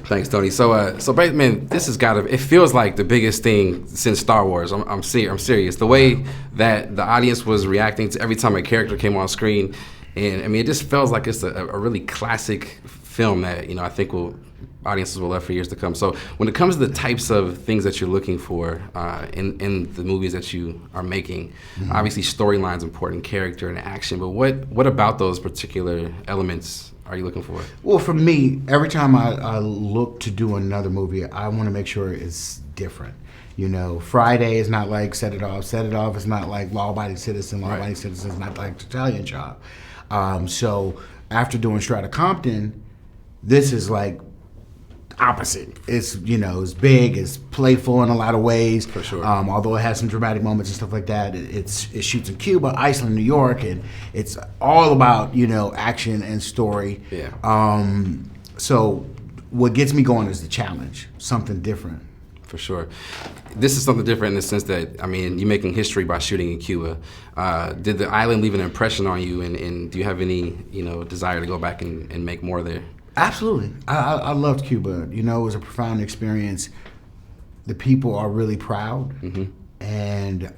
Thanks, Tony. So, man, this has got to. It feels like the biggest thing since Star Wars. I'm serious. The way that the audience was reacting to every time a character came on screen, and I mean, it just feels like it's a really classic film that I think audiences will love for years to come. So, when it comes to the types of things that you're looking for in the movies that you are making, obviously storyline's important, character and action. But what about those particular elements are you looking for? Well, for me, every time I look to do another movie, I want to make sure it's different. Friday is not like Set It Off. Set It Off is not like Law Abiding Citizen. Law Abiding Citizen is not like Italian Job. So after doing Strata Compton, this is like opposite. It's it's big, it's playful in a lot of ways. For sure. Although it has some dramatic moments and stuff like that. It shoots in Cuba, Iceland, New York, and it's all about action and story. Yeah. So what gets me going is the challenge, something different. For sure. This is something different in the sense that, you're making history by shooting in Cuba. Did the island leave an impression on you, and do you have any desire to go back and make more there? Absolutely. I loved Cuba. It was a profound experience. The people are really proud. And,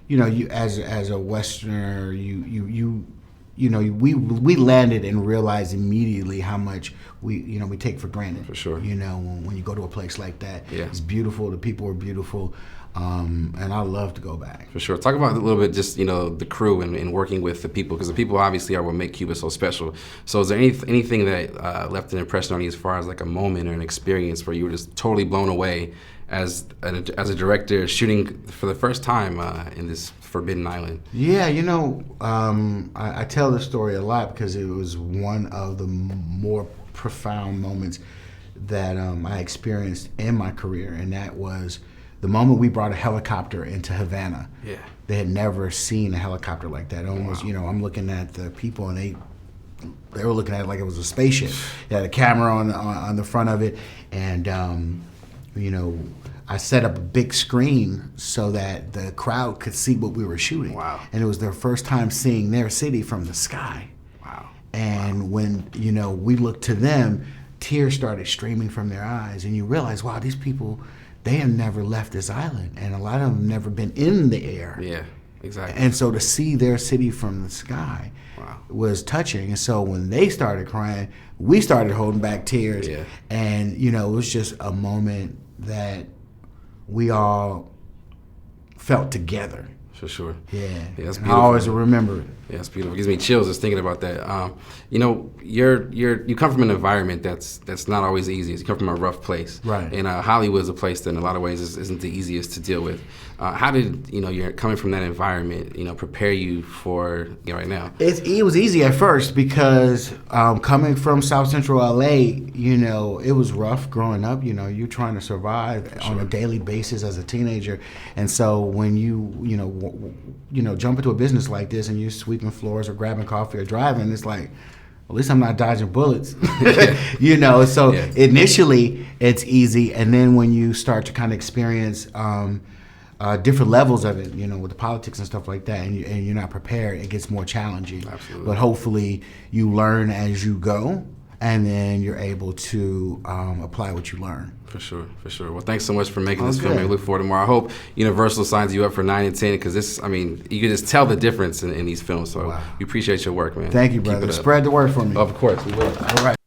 you as a Westerner, we landed and realized immediately how much we take for granted. For sure. When you go to a place like that, yeah. It's beautiful. The people are beautiful. And I love to go back. For sure. Talk about a little bit just, the crew and working with the people, because the people obviously are what make Cuba so special. So is there anything that left an impression on you as far as like a moment or an experience where you were just totally blown away as a director shooting for the first time in this forbidden island? Yeah, I tell this story a lot because it was one of the more profound moments that I experienced in my career, and that was the moment we brought a helicopter into Havana. Yeah. They had never seen a helicopter like that. Almost, wow. I'm looking at the people, and they were looking at it like it was a spaceship. It had a camera on the front of it, and I set up a big screen so that the crowd could see what we were shooting. Wow. And it was their first time seeing their city from the sky. Wow. And when we looked to them, tears started streaming from their eyes, and you realize, wow, these people, they have never left this island, and a lot of them have never been in the air. Yeah, exactly. And so to see their city from the sky, wow, was touching. And so when they started crying, we started holding back tears. Yeah. And, it was just a moment that we all felt together. For sure. Yeah. That's and beautiful. I always remember it. Yeah, it's beautiful. It gives me chills just thinking about that. You come from an environment that's not always easy. You come from a rough place. Right. And Hollywood's a place that in a lot of ways isn't the easiest to deal with. How did, you're coming from that environment, prepare you for right now? It was easy at first because coming from South Central LA, it was rough growing up. You're trying to survive on a daily basis as a teenager. And so when you jump into a business like this and you're sweeping floors or grabbing coffee or driving, it's like, at least I'm not dodging bullets. So yeah. Initially it's easy, and then when you start to kind of experience different levels of it, with the politics and stuff like that, and you're not prepared, it gets more challenging. Absolutely. But hopefully you learn as you go, and then you're able to apply what you learn. For sure. Well, thanks so much for making this film. I look forward to more. I hope Universal signs you up for 9 and 10, because this, you can just tell the difference in these films. So wow. We appreciate your work, man. Thank you, brother. Spread the word for me. Of course, we will. All right.